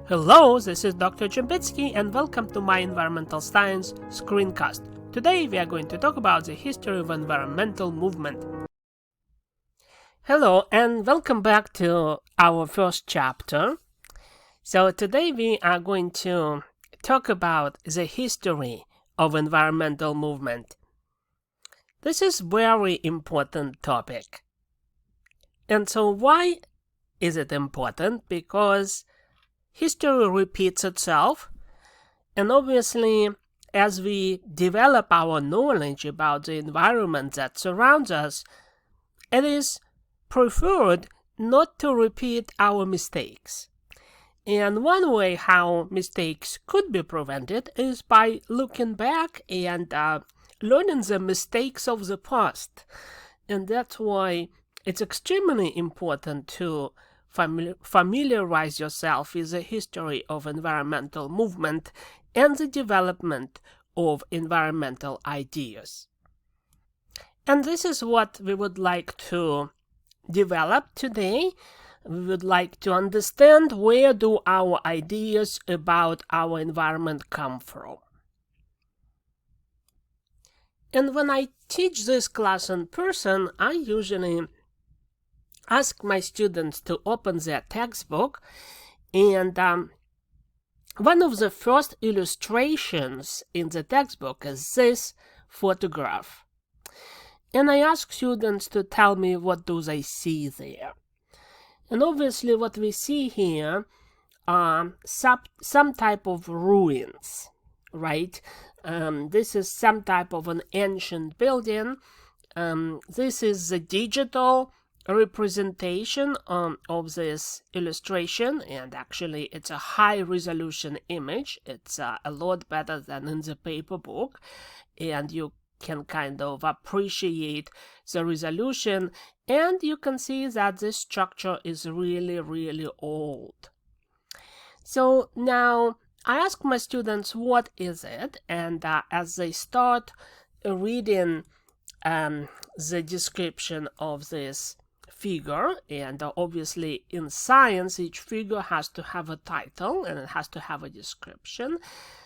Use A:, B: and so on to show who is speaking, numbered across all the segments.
A: Hello, this is Dr. Chembitsky and welcome to my Environmental Science screencast. Today we are going to talk about the history of environmental movement. Hello and welcome back to our first chapter. So today we are going to talk about the history of environmental movement. This is a very important topic. And so why is it important? Because history repeats itself, and obviously as we develop our knowledge about the environment that surrounds us, it is preferred not to repeat our mistakes. And one way how mistakes could be prevented is by looking back and learning the mistakes of the past. And that's why it's extremely important to familiarize yourself with the history of environmental movement and the development of environmental ideas. And this is what we would like to develop today. We would like to understand where do our ideas about our environment come from. And when I teach this class in person, I usually ask my students to open their textbook, and one of the first illustrations in the textbook is this photograph. And I ask students to tell me what do they see there. And obviously what we see here are some type of ruins, right? This is some type of an ancient building. This is the digital representation of this illustration, and actually it's a high resolution image. It's a lot better than in the paper book, and you can kind of appreciate the resolution, and you can see that this structure is really old. So now I ask my students what is it, and as they start reading the description of this figure, and obviously in science each figure has to have a title and it has to have a description.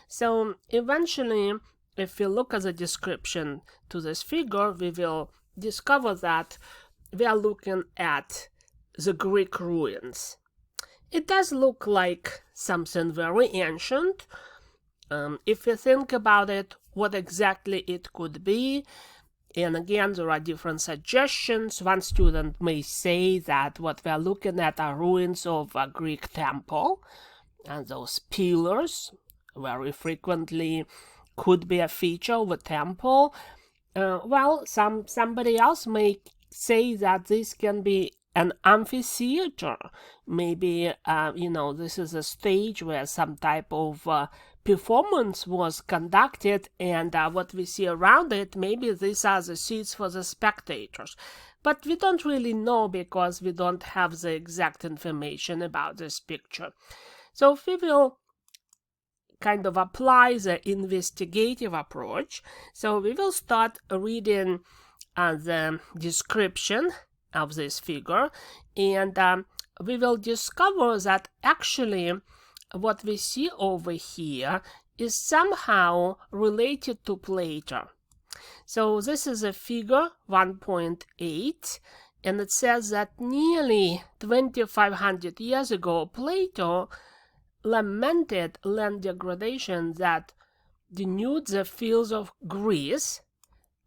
A: So eventually, if we look at the description to this figure, we will discover that we are looking at the Greek ruins. It does look like something very ancient. If you think about it, what exactly it could be. And again, there are different suggestions. One student may say that what we are looking at are ruins of a Greek temple, and those pillars very frequently could be a feature of a temple. Somebody else may say that this can be an amphitheater. Maybe, this is a stage where some type of performance was conducted, and what we see around it, maybe these are the seats for the spectators. But we don't really know because we don't have the exact information about this picture. So we will kind of apply the investigative approach. So we will start reading the description of this figure, and we will discover that actually what we see over here is somehow related to Plato. So this is a figure 1.8, and it says that nearly 2,500 years ago, Plato lamented land degradation that denuded the fields of Greece,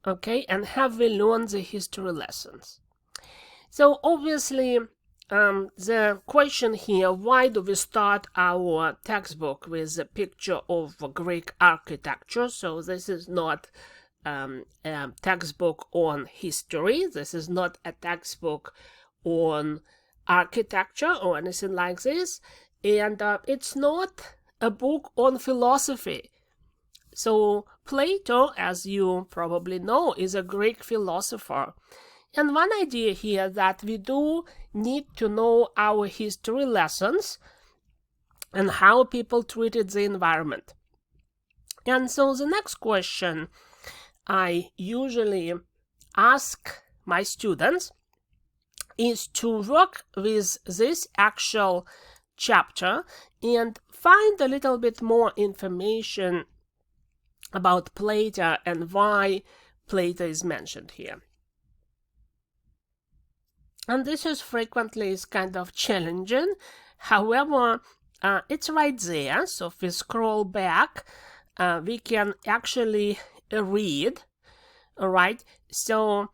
A: and have we learned the history lessons? So obviously, the question here, why do we start our textbook with a picture of Greek architecture? So this is not a textbook on history. This is not a textbook on architecture or anything like this. And it's not a book on philosophy. So Plato, as you probably know, is a Greek philosopher. And one idea here that we do need to know our history lessons and how people treated the environment. And so the next question I usually ask my students is to work with this actual chapter and find a little bit more information about Plato and why Plato is mentioned here. And this is frequently kind of challenging. However, it's right there. So if we scroll back, we can actually read. All right. So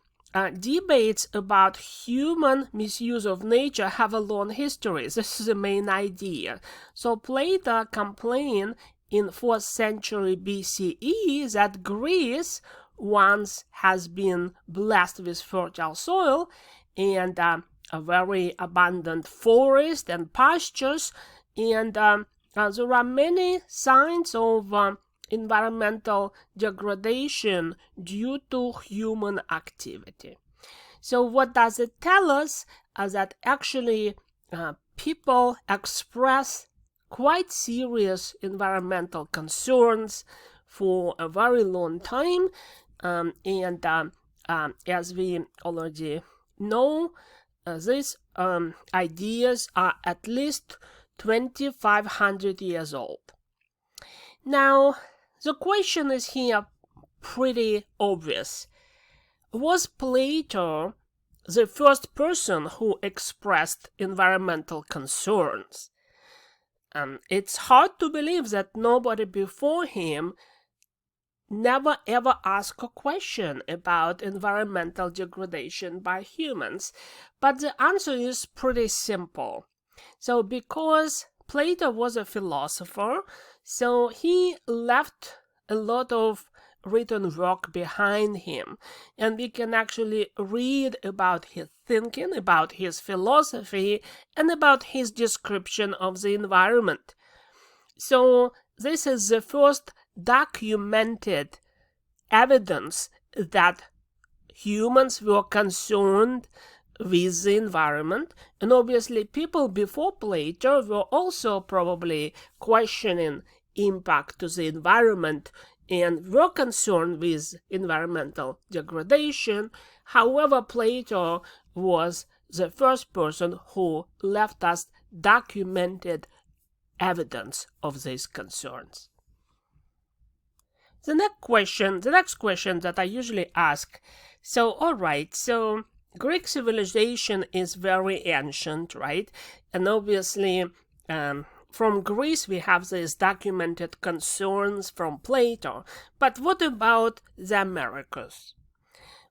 A: debates about human misuse of nature have a long history. This is the main idea. So Plato complained in 4th century BCE that Greece once has been blessed with fertile soil and a very abundant forest and pastures, and there are many signs of environmental degradation due to human activity. So what does it tell us? That actually people express quite serious environmental concerns for a very long time, and as we already know, these ideas are at least 2,500 years old. Now, the question is here pretty obvious. Was Plato the first person who expressed environmental concerns? It's hard to believe that nobody before him never ever asked a question about environmental degradation by humans. But the answer is pretty simple. So because Plato was a philosopher, so he left a lot of written work behind him, and we can actually read about his thinking, about his philosophy, and about his description of the environment. So this is the first documented evidence that humans were concerned with the environment, and obviously people before Plato were also probably questioning impact to the environment and were concerned with environmental degradation. However, Plato was the first person who left us documented evidence of these concerns. The next question that I usually ask, so alright, so Greek civilization is very ancient, right? And obviously from Greece we have these documented concerns from Plato. But what about the Americas?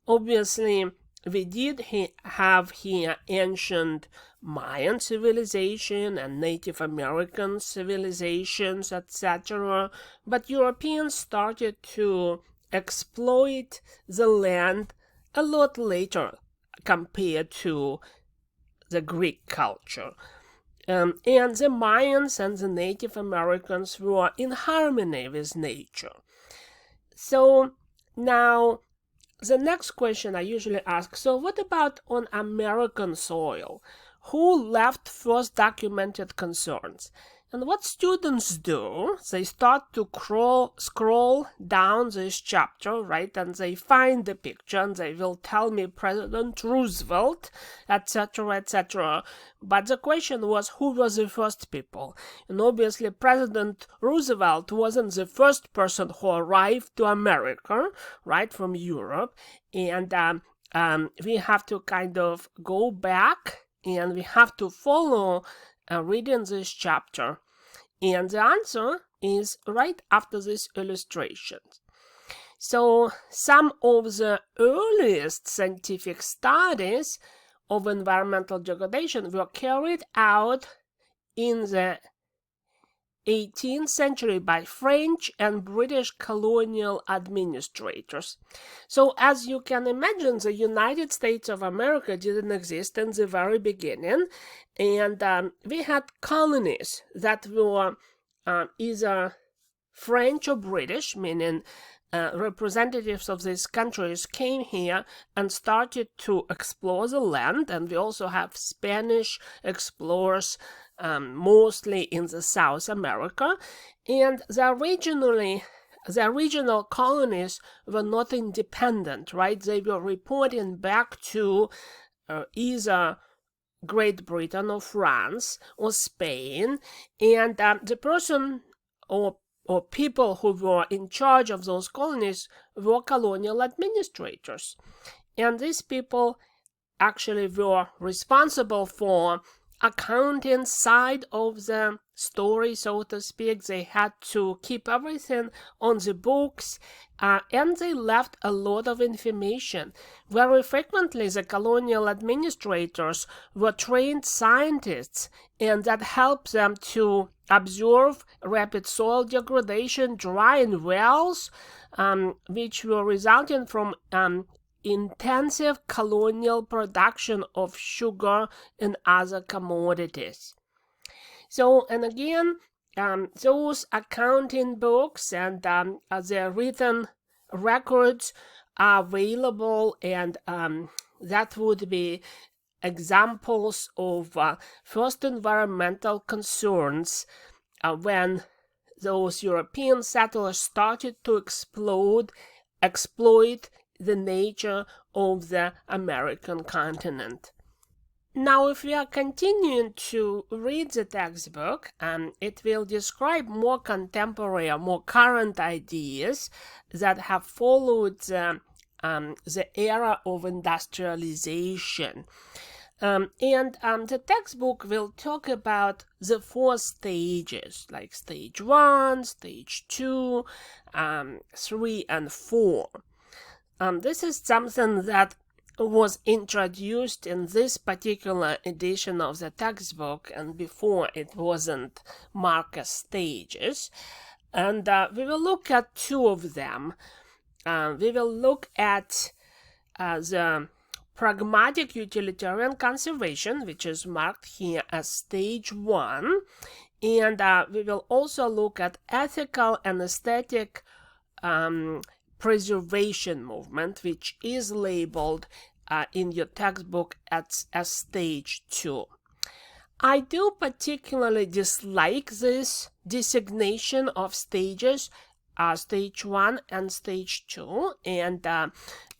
A: Obviously, we did have here ancient Mayan civilization and Native American civilizations, etc. But Europeans started to exploit the land a lot later compared to the Greek culture. And the Mayans and the Native Americans were in harmony with nature. So now the next question I usually ask, so what about on American soil? Who left first documented concerns? And what students do, they start to scroll down this chapter, right? And they find the picture and they will tell me President Roosevelt, etc., etc. But the question was, who was the first people? And obviously President Roosevelt wasn't the first person who arrived to America, right, from Europe. And we have to kind of go back and we have to follow reading this chapter. And the answer is right after these illustrations. So some of the earliest scientific studies of environmental degradation were carried out in the 18th century by French and British colonial administrators. So as you can imagine, the United States of America didn't exist in the very beginning, and we had colonies that were either French or British, meaning representatives of these countries came here and started to explore the land, and we also have Spanish explorers mostly in the South America, and they originally the original colonies were not independent, right? They were reporting back to either Great Britain or France or Spain, and the person or people who were in charge of those colonies were colonial administrators. And these people actually were responsible for accounting side of the story, so to speak. They had to keep everything on the books, and they left a lot of information. Very frequently, the colonial administrators were trained scientists, and that helped them to observe rapid soil degradation, drying wells, which were resulting from intensive colonial production of sugar and other commodities. So, and again, those accounting books and their written records are available, and that would be examples of first environmental concerns when those European settlers started to exploit the nature of the American continent. Now, if we are continuing to read the textbook, it will describe more contemporary or more current ideas that have followed the era of industrialization. And the textbook will talk about the 4 stages, like stage 1, stage 2, 3, and 4. This is something that was introduced in this particular edition of the textbook, and before it wasn't marked as stages. And we will look at 2 of them. We will look at the pragmatic utilitarian conservation, which is marked here as stage 1. And we will also look at ethical and aesthetic preservation movement, which is labeled in your textbook as stage 2. I do particularly dislike this designation of stages, stage 1 and stage 2, and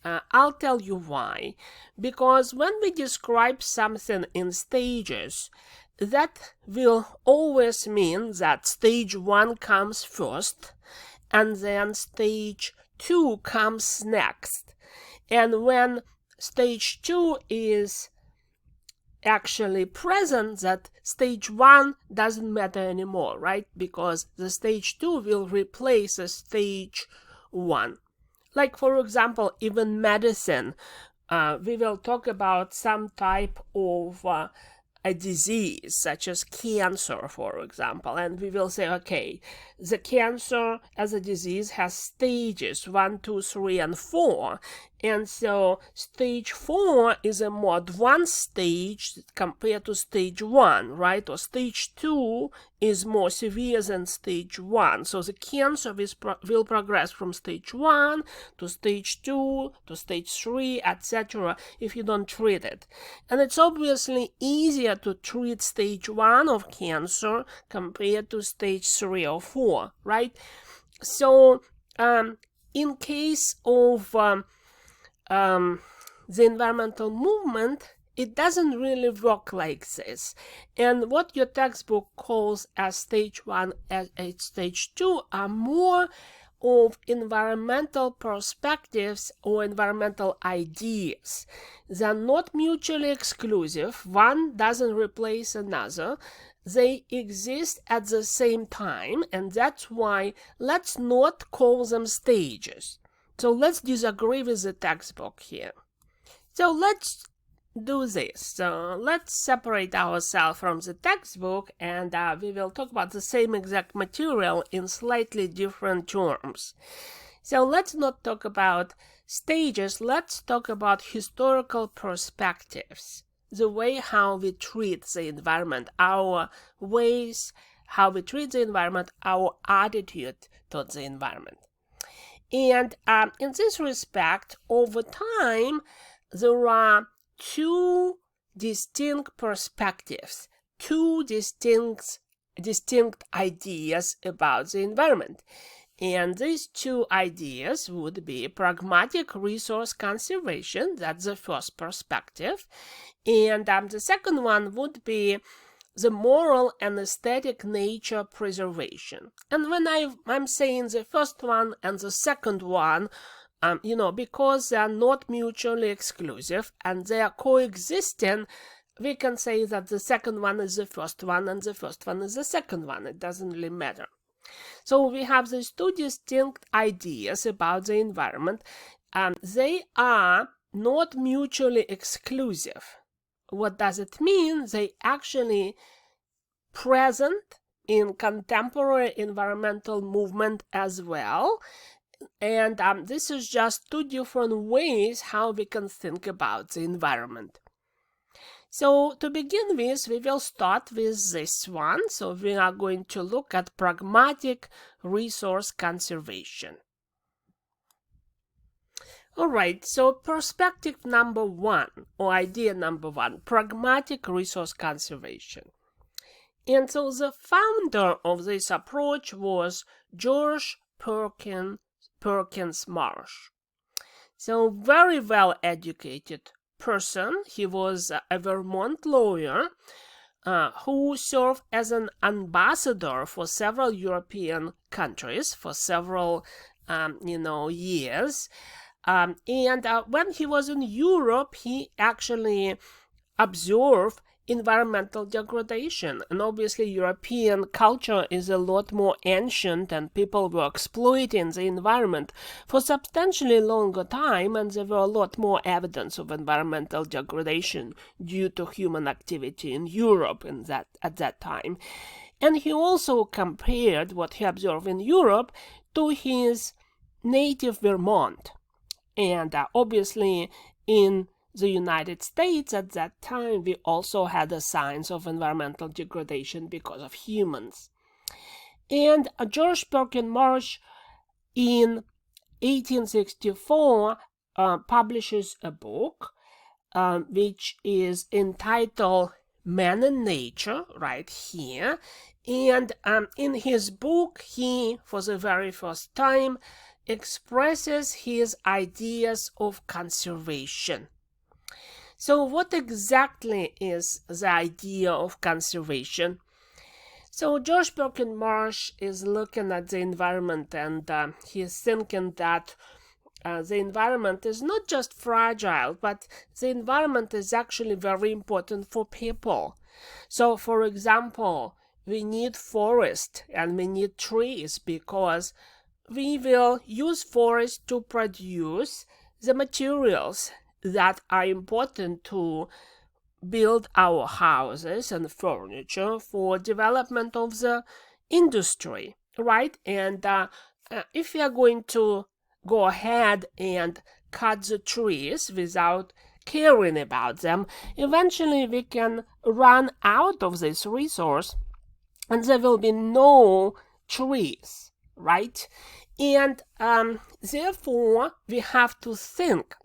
A: I'll tell you why. Because when we describe something in stages, that will always mean that stage 1 comes first, and then stage 2 comes next. And when stage 2 is actually present, that stage 1 doesn't matter anymore, right? Because the stage 2 will replace the stage 1. Like, for example, even medicine, we will talk about some type of a disease, such as cancer, for example, and we will say, okay, the cancer as a disease has stages 1, 2, 3, and 4, and so stage 4 is a more advanced stage compared to stage 1, right? Or stage 2 is more severe than stage 1. So the cancer will progress from stage 1 to stage 2 to stage 3, etc. if you don't treat it. And it's obviously easier to treat stage 1 of cancer compared to stage 3 or 4, right? So in case of the environmental movement, it doesn't really work like this. And what your textbook calls as stage 1 and stage 2 are more of environmental perspectives or environmental ideas. They're not mutually exclusive. One doesn't replace another. They exist at the same time, and that's why let's not call them stages. So let's disagree with the textbook here. So let's do this. So let's separate ourselves from the textbook, and we will talk about the same exact material in slightly different terms. So let's not talk about stages. Let's talk about historical perspectives. The way how we treat the environment, our ways how we treat the environment, our attitude towards the environment. And in this respect, over time, there are 2 distinct perspectives, 2 distinct ideas about the environment. And these two ideas would be pragmatic resource conservation, that's the first perspective, and the second one would be the moral and aesthetic nature preservation. And when I'm saying the first one and the second one, because they are not mutually exclusive and they are coexisting, we can say that the second one is the first one and the first one is the second one. It doesn't really matter. So we have these two distinct ideas about the environment. They are not mutually exclusive. What does it mean? They actually present in contemporary environmental movement as well. And this is just two different ways how we can think about the environment. So to begin with, we will start with this one. So we are going to look at pragmatic resource conservation. All right, so perspective number one, or idea number one, pragmatic resource conservation. And so the founder of this approach was George Perkins Marsh. So very well educated person. He was a Vermont lawyer who served as an ambassador for several European countries for several years. And when he was in Europe, he actually observed environmental degradation. And obviously European culture is a lot more ancient and people were exploiting the environment for substantially longer time, and there were a lot more evidence of environmental degradation due to human activity in Europe at that time. And he also compared what he observed in Europe to his native Vermont. And obviously in the United States at that time, we also had the signs of environmental degradation because of humans. And George Perkins Marsh in 1864 publishes a book which is entitled Man and Nature, right here. And in his book, he, for the very first time, expresses his ideas of conservation. So what exactly is the idea of conservation? So George Perkins Marsh is looking at the environment, and he's thinking that the environment is not just fragile, but the environment is actually very important for people. So for example, we need forest and we need trees because we will use forests to produce the materials that are important to build our houses and furniture for development of the industry, right? And if we are going to go ahead and cut the trees without caring about them, eventually we can run out of this resource and there will be no trees, right? And therefore we have to think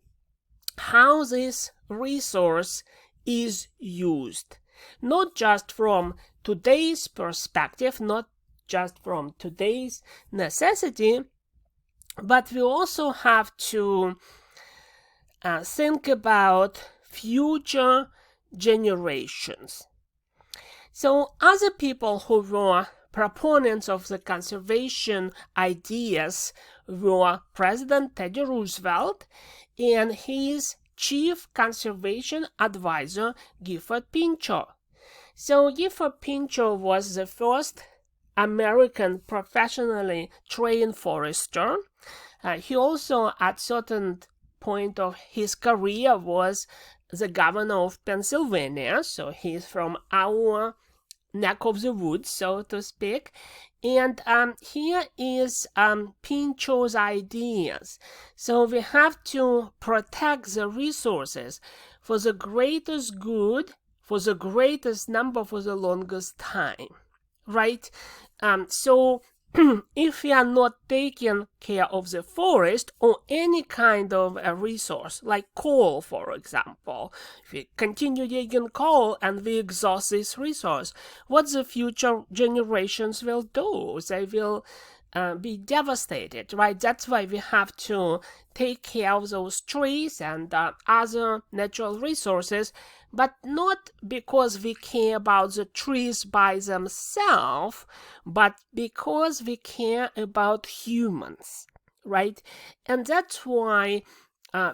A: how this resource is used, not just from today's perspective, not just from today's necessity, but we also have to think about future generations. So other people who were proponents of the conservation ideas were President Teddy Roosevelt and his chief conservation advisor, Gifford Pinchot. So Gifford Pinchot was the first American professionally trained forester. He also, at certain point of his career, was the governor of Pennsylvania. So he's from our neck of the woods, so to speak. And here is Pinchot's ideas. So we have to protect the resources for the greatest good, for the greatest number, for the longest time, right? So if we are not taking care of the forest or any kind of a resource, like coal, for example, if we continue digging coal and we exhaust this resource, what the future generations will do? They will be devastated, right? That's why we have to take care of those trees and other natural resources, but not because we care about the trees by themselves, but because we care about humans, right? And that's why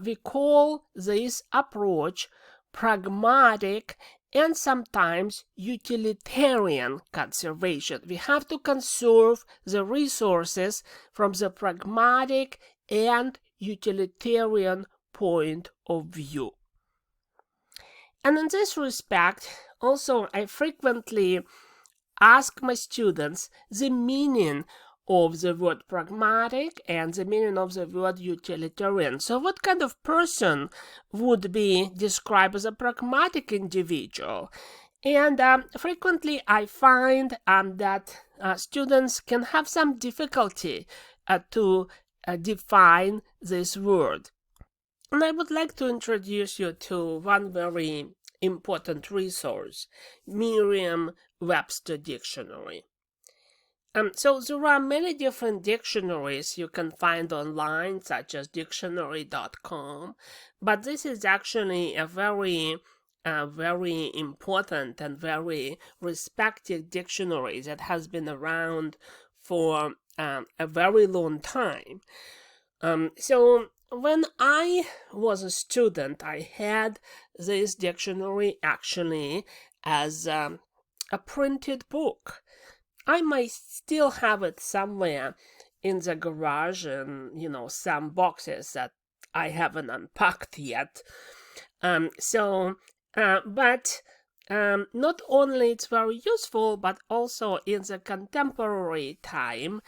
A: we call this approach pragmatic and sometimes utilitarian conservation. We have to conserve the resources from the pragmatic and utilitarian point of view. And in this respect, also, I frequently ask my students the meaning of the word pragmatic and the meaning of the word utilitarian. So what kind of person would be described as a pragmatic individual? And frequently I find that students can have some difficulty to define this word. And I would like to introduce you to one very important resource, Merriam-Webster Dictionary. So there are many different dictionaries you can find online, such as dictionary.com, but this is actually a very important and very respected dictionary that has been around for a very long time. So when I was a student, I had this dictionary actually as a printed book. I might still have it somewhere in the garage and, some boxes that I haven't unpacked yet. But not only it's very useful, but also in the contemporary time,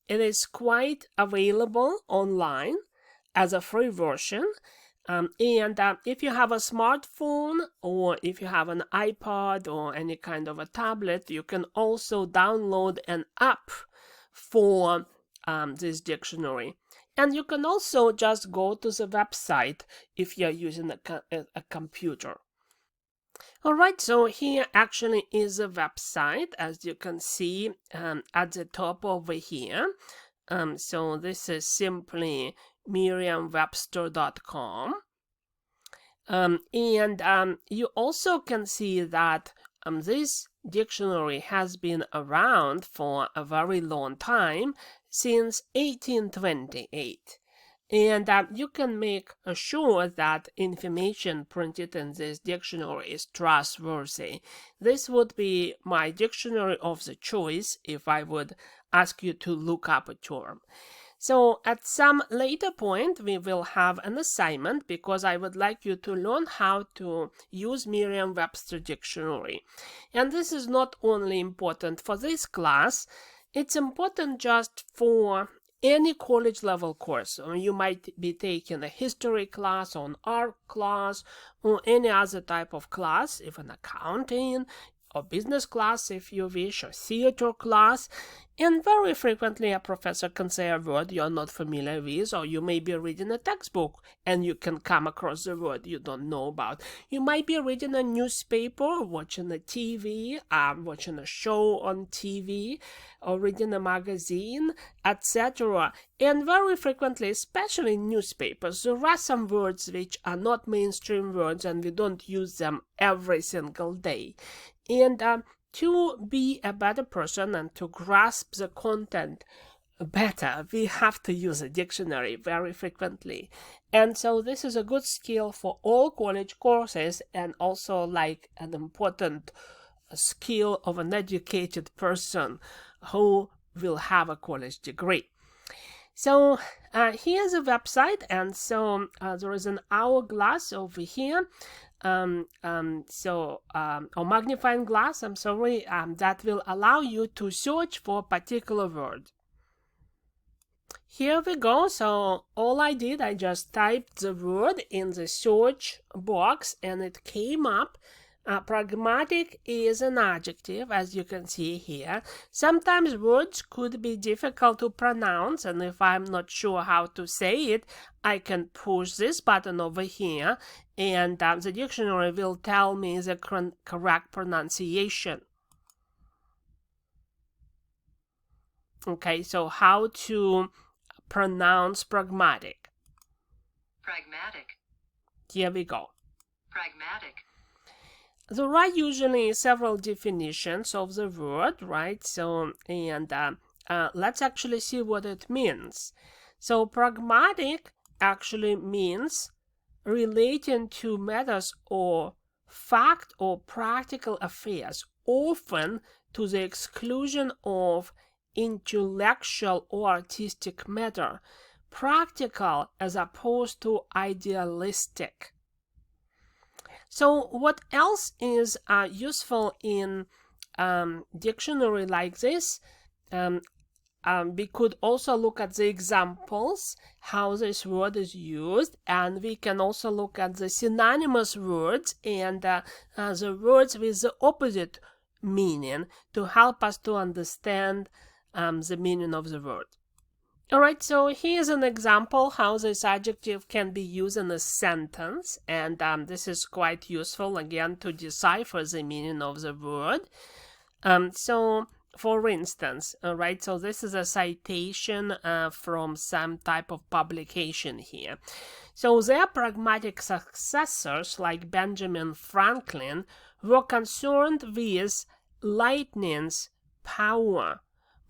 A: it is quite available online as a free version. And if you have a smartphone or if you have an iPod or any kind of a tablet, you can also download an app for this dictionary. And you can also just go to the website if you're using a computer. All right, so here actually is a website, as you can see at the top over here. So this is simply merriam-webster.com. You also can see that this dictionary has been around for a very long time, since 1828. And you can make sure that information printed in this dictionary is trustworthy. This would be my dictionary of the choice if I would ask you to look up a term. So at some later point, we will have an assignment because I would like you to learn how to use Merriam-Webster Dictionary. And this is not only important for this class, it's important just for any college level course. You might be taking a history class or an art class or any other type of class, even accounting or business class if you wish, or theater class. And very frequently a professor can say a word you're not familiar with, or you may be reading a textbook and you can come across a word you don't know about. You might be reading a newspaper, watching a TV, watching a show on TV, or reading a magazine, etc. And very frequently, especially in newspapers, there are some words which are not mainstream words and we don't use them every single day. And to be a better person and to grasp the content better, we have to use a dictionary very frequently. And so this is a good skill for all college courses, and also like an important skill of an educated person who will have a college degree. So here's a website, and so there is an hourglass over here. Or magnifying glass, I'm sorry, that will allow you to search for a particular word. Here we go. So all I did, I just typed the word in the search box and it came up. Pragmatic is an adjective, as you can see here. Sometimes words could be difficult to pronounce, and if I'm not sure how to say it, I can push this button over here, and the dictionary will tell me the correct pronunciation. Okay, so how to pronounce pragmatic?
B: Pragmatic.
A: Here we go.
B: Pragmatic.
A: There are usually several definitions of the word, right? So, and let's actually see what it means. So, pragmatic actually means relating to matters or fact or practical affairs, often to the exclusion of intellectual or artistic matter, practical as opposed to idealistic. So what else is useful in dictionary like this? We could also look at the examples, how this word is used, and we can also look at the synonymous words and the words with the opposite meaning to help us to understand the meaning of the word. Alright, so here's an example how this adjective can be used in a sentence, and this is quite useful again to decipher the meaning of the word. So for instance, alright, so this is a citation from some type of publication here. So their pragmatic successors, like Benjamin Franklin, were concerned with lightning's power,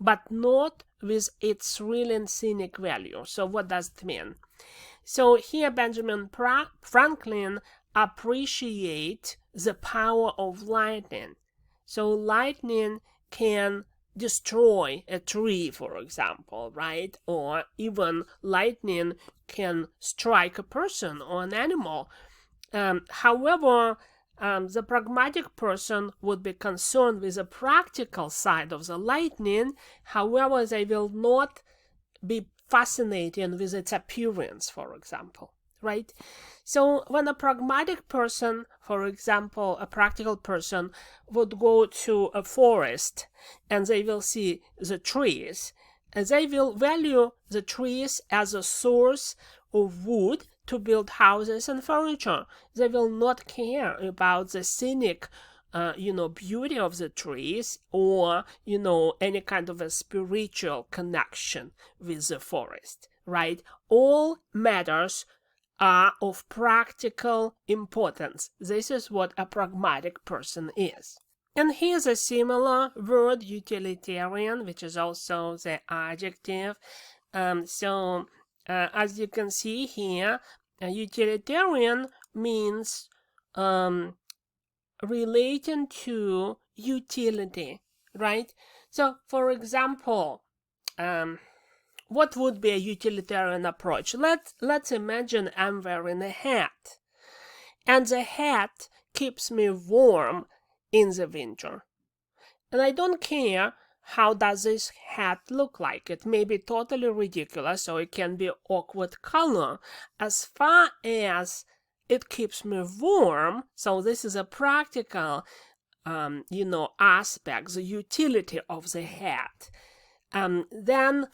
A: but not with its real and scenic value. So what does it mean? So here Benjamin Franklin appreciate the power of lightning. So lightning can destroy a tree, for example, right? Or even lightning can strike a person or an animal. However, the pragmatic person would be concerned with the practical side of the lightning. However, they will not be fascinated with its appearance, for example, right? So when a pragmatic person, for example, a practical person, would go to a forest and they will see the trees, and they will value the trees as a source of wood to build houses and furniture. They will not care about the scenic beauty of the trees or, any kind of a spiritual connection with the forest, right? All matters are of practical importance. This is what a pragmatic person is. And here's a similar word, utilitarian, which is also the adjective. As you can see here, utilitarian means relating to utility, right? So, for example, what would be a utilitarian approach? Let's imagine I'm wearing a hat, and the hat keeps me warm in the winter. And I don't care how does this hat look like. It may be totally ridiculous, or it can be awkward color. As far as it keeps me warm, so this is a practical, aspect, the utility of the hat. Then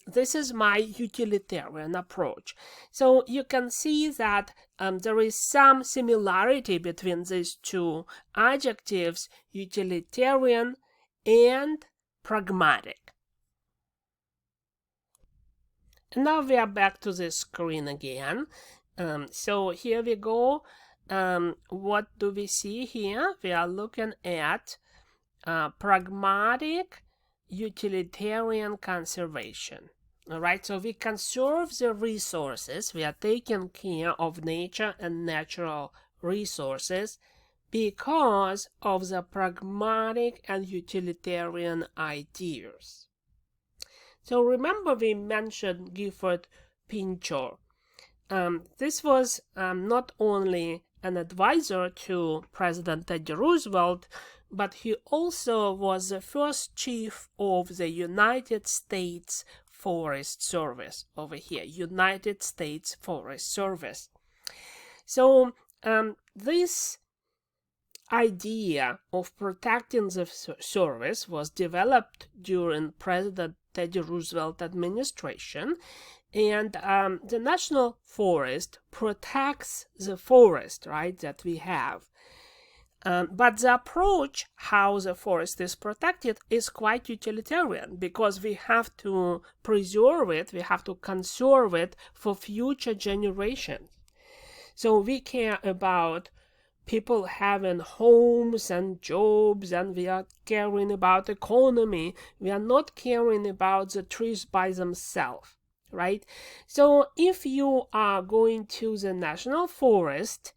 A: this is my utilitarian approach. So you can see that there is some similarity between these two adjectives, utilitarian and pragmatic. And now we are back to the screen again. So here we go. What do we see here? We are looking at pragmatic utilitarian conservation. All right, so we conserve the resources. We are taking care of nature and natural resources because of the pragmatic and utilitarian ideas. So remember we mentioned Gifford Pinchot. This was not only an advisor to President Teddy Roosevelt, but he also was the first chief of the United States Forest Service over here, United States Forest Service. So this idea of protecting the service was developed during President Teddy Roosevelt administration, and the National Forest protects the forest, right, that we have. But the approach how the forest is protected is quite utilitarian, because we have to preserve it, we have to conserve it for future generations. So we care about people having homes and jobs, and we are caring about economy. We are not caring about the trees by themselves, right? So if you are going to the national forest,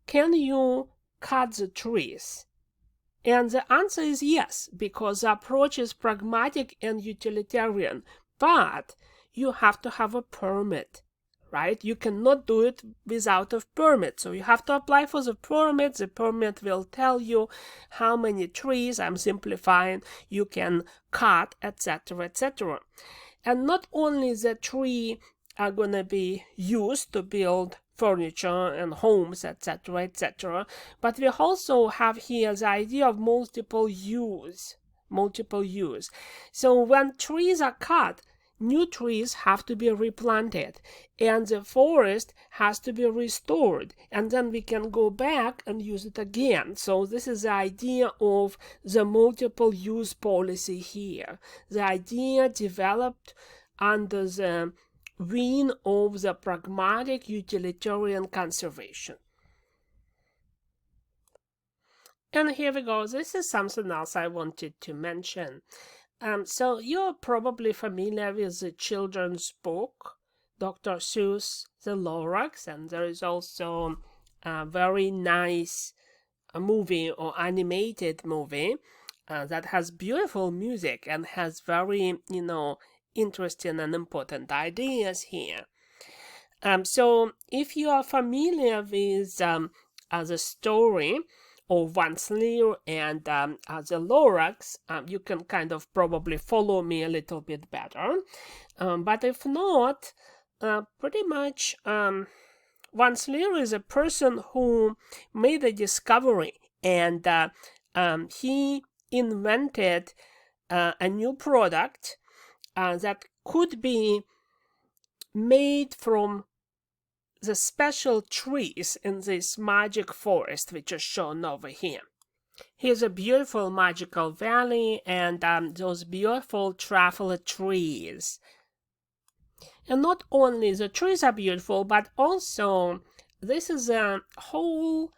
A: can you cut the trees? And the answer is yes, because the approach is pragmatic and utilitarian, but you have to have a permit, right? You cannot do it without a permit. So you have to apply for the permit. The permit will tell you how many trees, I'm simplifying, you can cut, etc., etc. And not only the tree are going to be used to build furniture and homes, etc., etc., but we also have here the idea of multiple use. So when trees are cut, new trees have to be replanted, and the forest has to be restored, and then we can go back and use it again. So this is the idea of the multiple use policy here. The idea developed under the wing of the pragmatic utilitarian conservation. And here we go. This is something else I wanted to mention. So you're probably familiar with the children's book, Dr. Seuss, The Lorax, and there is also a very nice movie or animated movie that has beautiful music and has very, interesting and important ideas here. So if you are familiar with the story of Once Lear and the Lorax, you can kind of probably follow me a little bit better. But if not, pretty much Once Lear is a person who made a discovery, and he invented a new product that could be made from the special trees in this magic forest, which is shown over here. Here's a beautiful magical valley and those beautiful traveler trees. And not only the trees are beautiful, but also this is a whole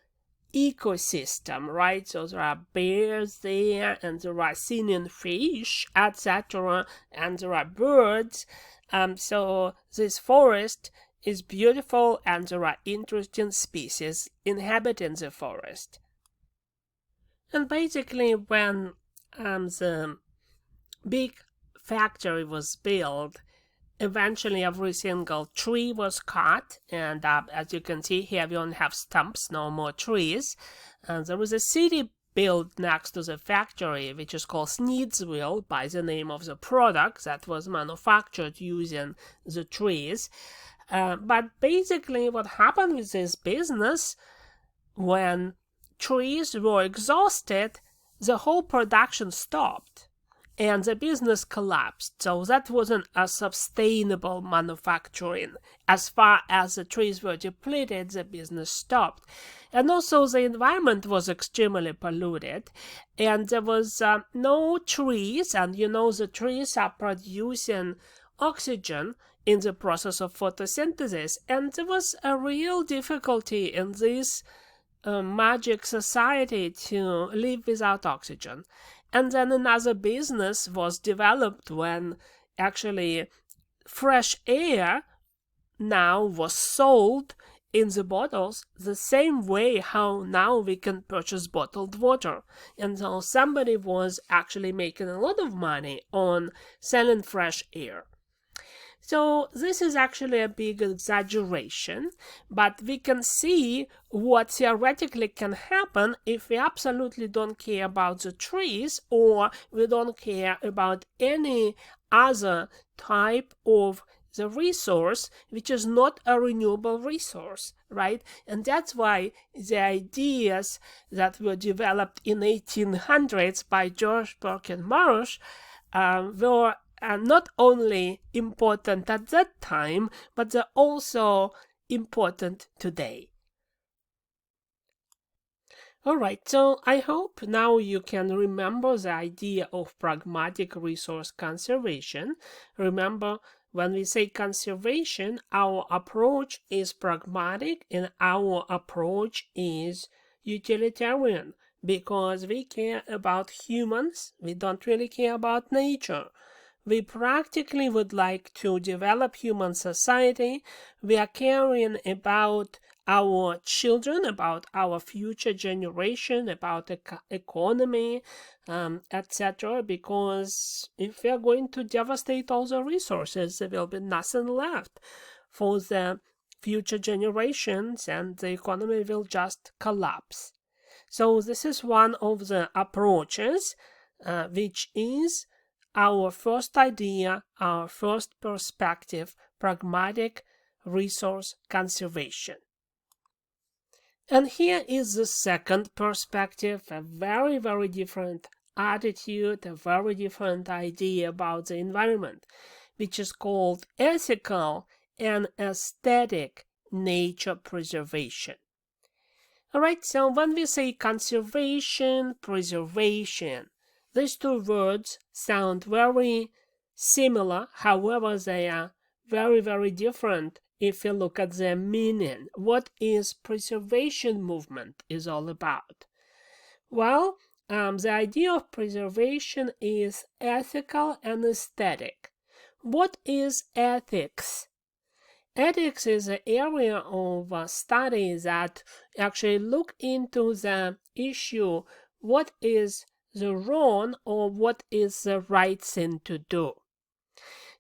A: ecosystem, right? So there are bears there, and there are singing fish, etc., and there are birds. So this forest is beautiful, and there are interesting species inhabiting the forest. And basically, when the big factory was built, eventually every single tree was cut, and as you can see here, we only have stumps, no more trees. And there was a city built next to the factory, which is called Sneedsville, by the name of the product that was manufactured using the trees. But basically what happened with this business, when trees were exhausted, the whole production stopped and the business collapsed. So that wasn't a sustainable manufacturing. As far as the trees were depleted, the business stopped. And also the environment was extremely polluted, and there was no trees, and the trees are producing oxygen in the process of photosynthesis, and there was a real difficulty in this magic society to live without oxygen. And then another business was developed when actually fresh air now was sold in the bottles the same way how now we can purchase bottled water. And so somebody was actually making a lot of money on selling fresh air. So this is actually a big exaggeration, but we can see what theoretically can happen if we absolutely don't care about the trees, or we don't care about any other type of the resource which is not a renewable resource, right? And that's why the ideas that were developed in 1800s by George Perkins Marsh were not only important at that time, but they're also important today. All right, so I hope now you can remember the idea of pragmatic resource conservation. Remember, when we say conservation, our approach is pragmatic and our approach is utilitarian because we care about humans, we don't really care about nature. We practically would like to develop human society. We are caring about our children, about our future generation, about economy, etc. Because if we are going to devastate all the resources, there will be nothing left for the future generations and the economy will just collapse. So this is one of the approaches, which is our first idea, our first perspective, pragmatic resource conservation. And here is the second perspective, a very, very different attitude, a very different idea about the environment, which is called ethical and aesthetic nature preservation. All right, so when we say conservation, preservation, these two words sound very similar, however, they are very, very different if you look at their meaning. What is preservation movement is all about? Well, the idea of preservation is ethical and aesthetic. What is ethics? Ethics is an area of study that actually look into the issue, what is the wrong or what is the right thing to do.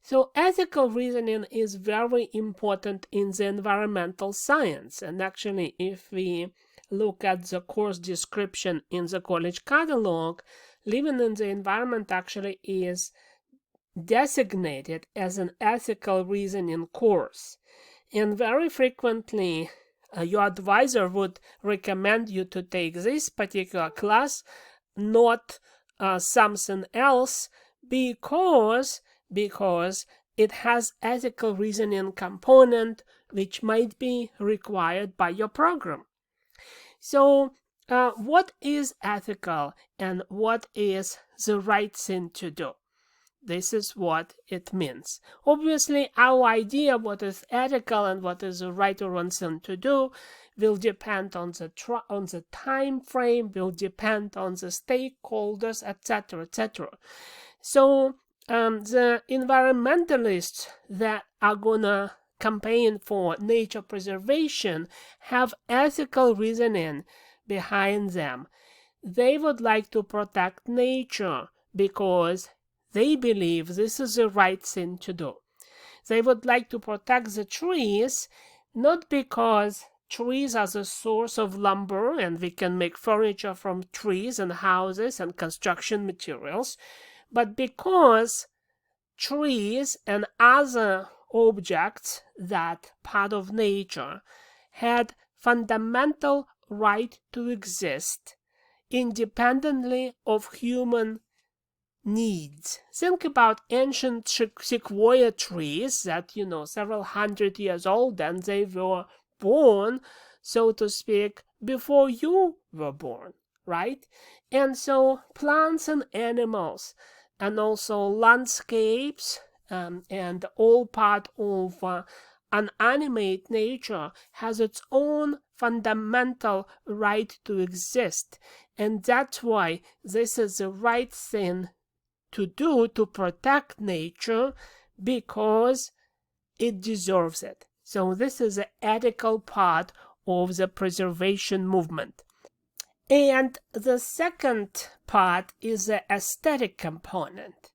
A: So ethical reasoning is very important in the environmental science. And actually, if we look at the course description in the college catalog, living in the environment actually is designated as an ethical reasoning course. And very frequently, your advisor would recommend you to take this particular class, not something else, because it has ethical reasoning component which might be required by your program. So what is ethical and what is the right thing to do? This is what it means. Obviously, our idea of what is ethical and what is the right or wrong thing to do will depend on the time frame, will depend on the stakeholders, etc., etc. So the environmentalists that are gonna campaign for nature preservation have ethical reasoning behind them. They would like to protect nature because they believe this is the right thing to do. They would like to protect the trees, not because trees are the source of lumber and we can make furniture from trees and houses and construction materials, but because trees and other objects that part of nature had fundamental right to exist independently of human needs. Think about ancient sequoia trees that, several hundred years old, and they were born, so to speak, before you were born, right? And so plants and animals and also landscapes and all part of an animate nature has its own fundamental right to exist. And that's why this is the right thing to do to protect nature, because it deserves it. So this is the ethical part of the preservation movement. And the second part is the aesthetic component.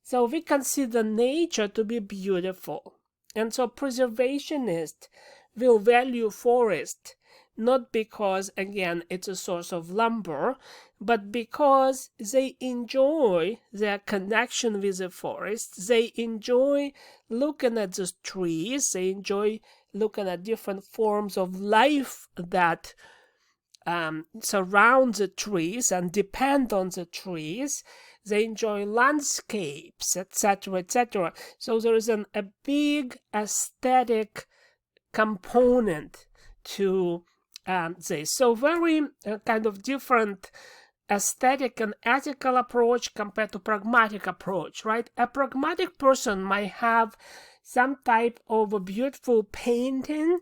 A: So we consider nature to be beautiful. And so preservationists will value forest, not because, again, it's a source of lumber, but because they enjoy their connection with the forest. They enjoy looking at the trees. They enjoy looking at different forms of life that surround the trees and depend on the trees. They enjoy landscapes, etc., etc. So there is a big aesthetic component to this. So very kind of different aesthetic and ethical approach compared to pragmatic approach, right? A pragmatic person might have some type of a beautiful painting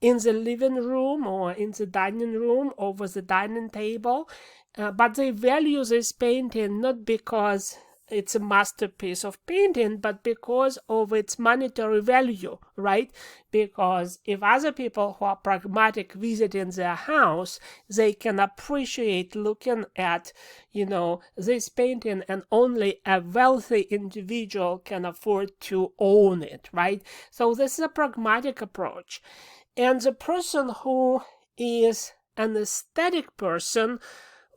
A: in the living room or in the dining room over the dining table, but they value this painting not because it's a masterpiece of painting, but because of its monetary value, right? Because if other people who are pragmatic visiting their house, they can appreciate looking at, this painting, and only a wealthy individual can afford to own it, right? So this is a pragmatic approach. And the person who is an aesthetic person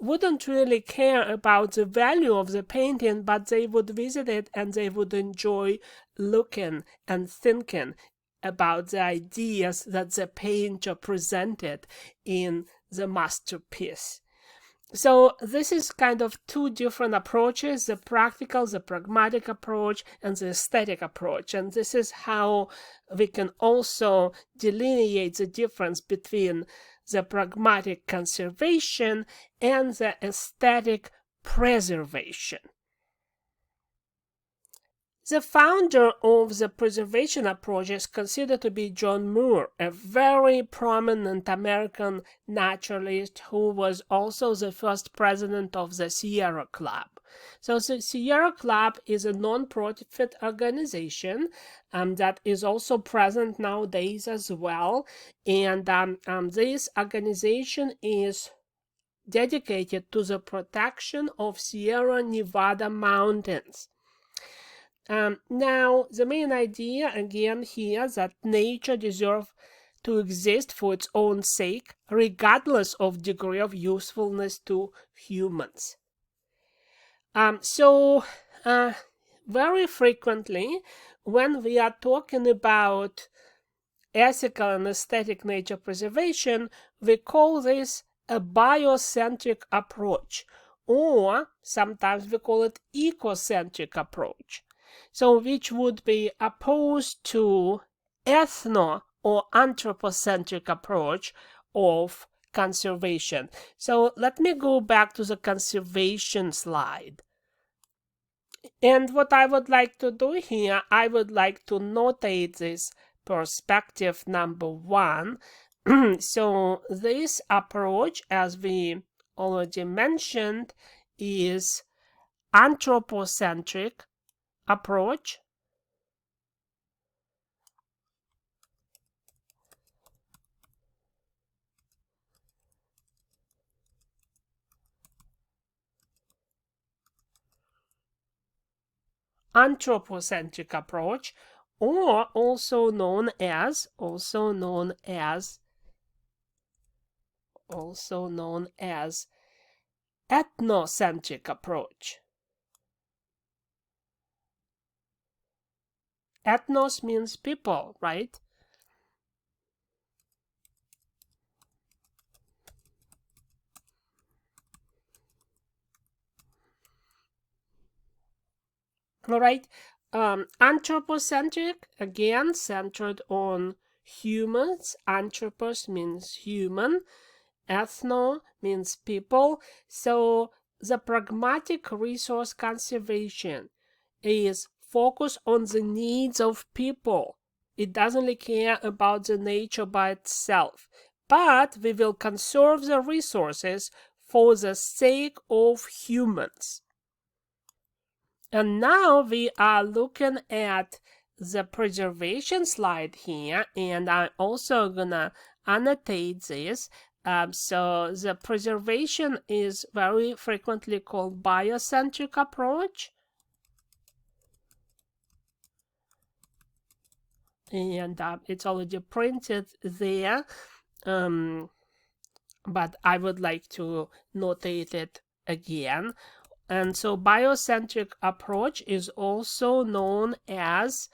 A: wouldn't really care about the value of the painting, but they would visit it and they would enjoy looking and thinking about the ideas that the painter presented in the masterpiece. So this is kind of two different approaches, the practical, the pragmatic approach, and the aesthetic approach. And this is how we can also delineate the difference between the pragmatic conservation and the aesthetic preservation. The founder of the preservation approach is considered to be John Muir, a very prominent American naturalist who was also the first president of the Sierra Club. So the Sierra Club is a non-profit organization that is also present nowadays as well. And this organization is dedicated to the protection of Sierra Nevada mountains. Now, the main idea again here that nature deserves to exist for its own sake, regardless of degree of usefulness to humans. Very frequently, when we are talking about ethical and aesthetic nature preservation, we call this a biocentric approach, or sometimes we call it ecocentric approach. So which would be opposed to ethno or anthropocentric approach of conservation. So let me go back to the conservation slide. And what I would like to do here, I would like to notate this perspective number 1. So this approach, as we already mentioned, is anthropocentric approach. Anthropocentric approach, or also known as ethnocentric approach. Ethnos means people, right? All right. Anthropocentric, again, centered on humans. Anthropos means human. Ethno means people. So the pragmatic resource conservation is focused on the needs of people. It doesn't really care about the nature by itself, but we will conserve the resources for the sake of humans. And now we are looking at the preservation slide here, and I'm also gonna annotate this. So the preservation is very frequently called biocentric approach. And it's already printed there, but I would like to notate it again. And so biocentric approach is also known as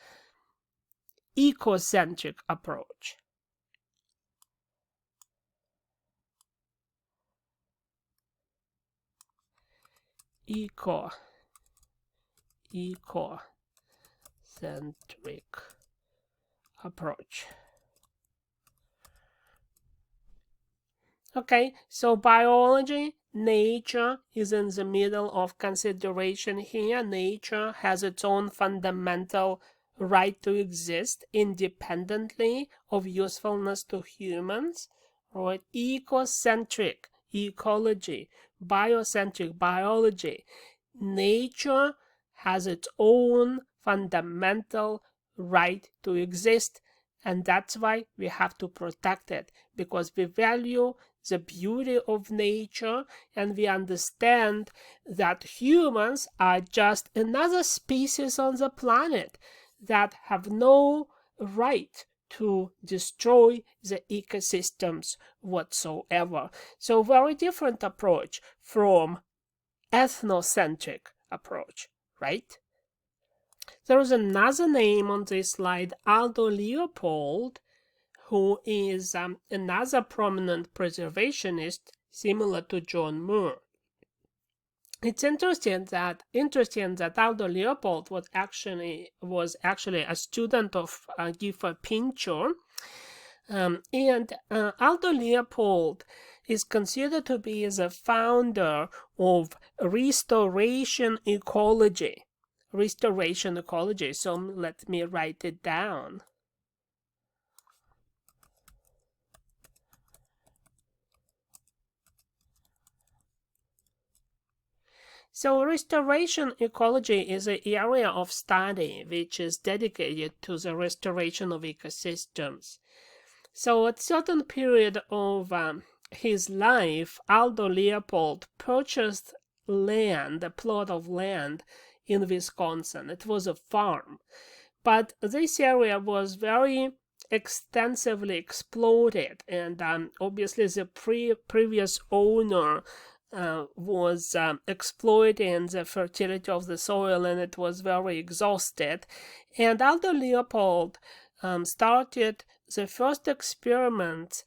A: ecocentric approach. Ecocentric approach. Okay, so biology, nature is in the middle of consideration here. Nature has its own fundamental right to exist independently of usefulness to humans. Right? Ecocentric, ecology, biocentric, biology. Nature has its own fundamental right to exist, and that's why we have to protect it, because we value the beauty of nature, and we understand that humans are just another species on the planet that have no right to destroy the ecosystems whatsoever. So very different approach from ethnocentric approach, right? There is another name on this slide, Aldo Leopold, who is another prominent preservationist similar to John Muir. It's interesting that Aldo Leopold was actually a student of Gifford Pinchot, and Aldo Leopold is considered to be the founder of restoration ecology. Restoration ecology. So let me write it down. So restoration ecology is an area of study which is dedicated to the restoration of ecosystems. So at a certain period of his life, Aldo Leopold purchased land, a plot of land in Wisconsin. It was a farm. But this area was very extensively exploited, and obviously the previous owner was exploiting the fertility of the soil, and it was very exhausted. And Aldo Leopold started the first experiment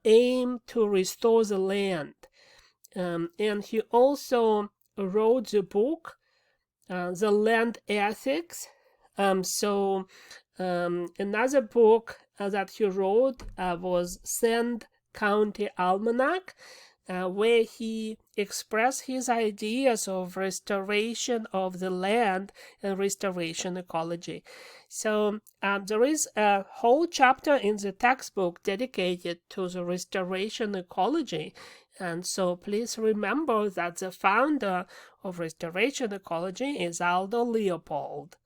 A: aimed to restore the land. And he also wrote the book, The Land Ethics. Another book that he wrote was Sand County Almanac, where he expressed his ideas of restoration of the land and restoration ecology. So there is a whole chapter in the textbook dedicated to the restoration ecology. And so please remember that the founder of restoration ecology is Aldo Leopold.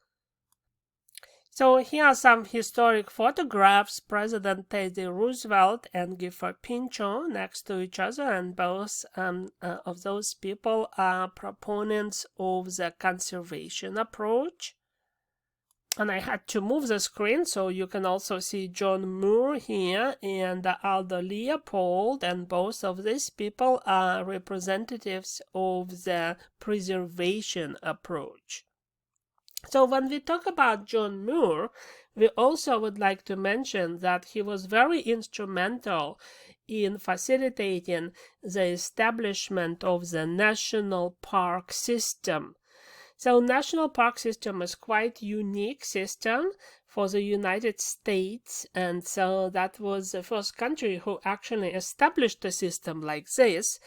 A: So here are some historic photographs, President Teddy Roosevelt and Gifford Pinchot next to each other, and both of those people are proponents of the conservation approach. And I had to move the screen so you can also see John Muir here and Aldo Leopold, and both of these people are representatives of the preservation approach. So when we talk about John Muir, we also would like to mention that he was very instrumental in facilitating the establishment of the national park system. So national park system is quite unique system for the United States, and so that was the first country who actually established a system like this.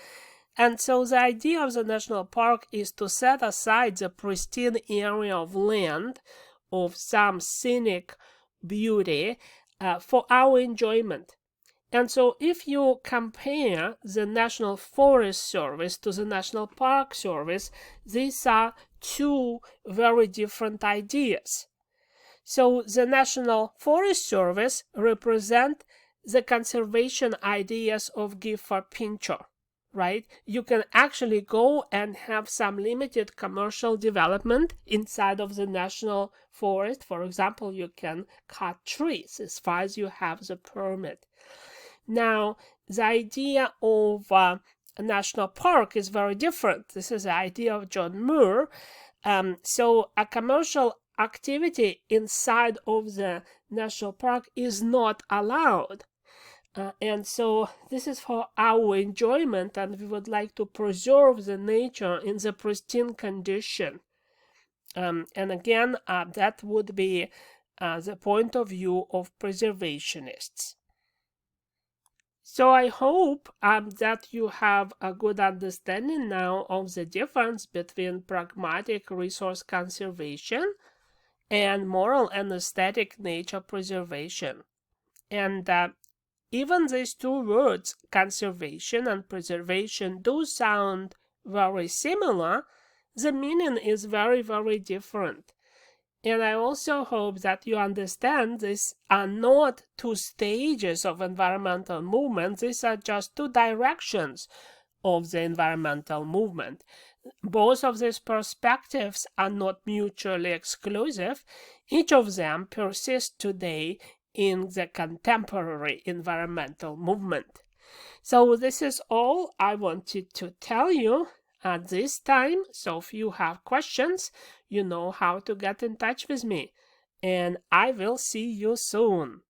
A: And so the idea of the national park is to set aside the pristine area of land of some scenic beauty for our enjoyment. And so if you compare the National Forest Service to the National Park Service, these are two very different ideas. So the National Forest Service represents the conservation ideas of Gifford Pinchot. Right? You can actually go and have some limited commercial development inside of the national forest. For example, you can cut trees as far as you have the permit. Now, the idea of a national park is very different. This is the idea of John Muir. So a commercial activity inside of the national park is not allowed. And so this is for our enjoyment, and we would like to preserve the nature in the pristine condition. And again, that would be the point of view of preservationists. So I hope that you have a good understanding now of the difference between pragmatic resource conservation and moral and aesthetic nature preservation. And even these two words, conservation and preservation, do sound very similar. The meaning is very, very different. And I also hope that you understand these are not two stages of environmental movement. These are just two directions of the environmental movement. Both of these perspectives are not mutually exclusive. Each of them persists today in the contemporary environmental movement. So this is all I wanted to tell you at this time. So if you have questions, you know how to get in touch with me. And I will see you soon.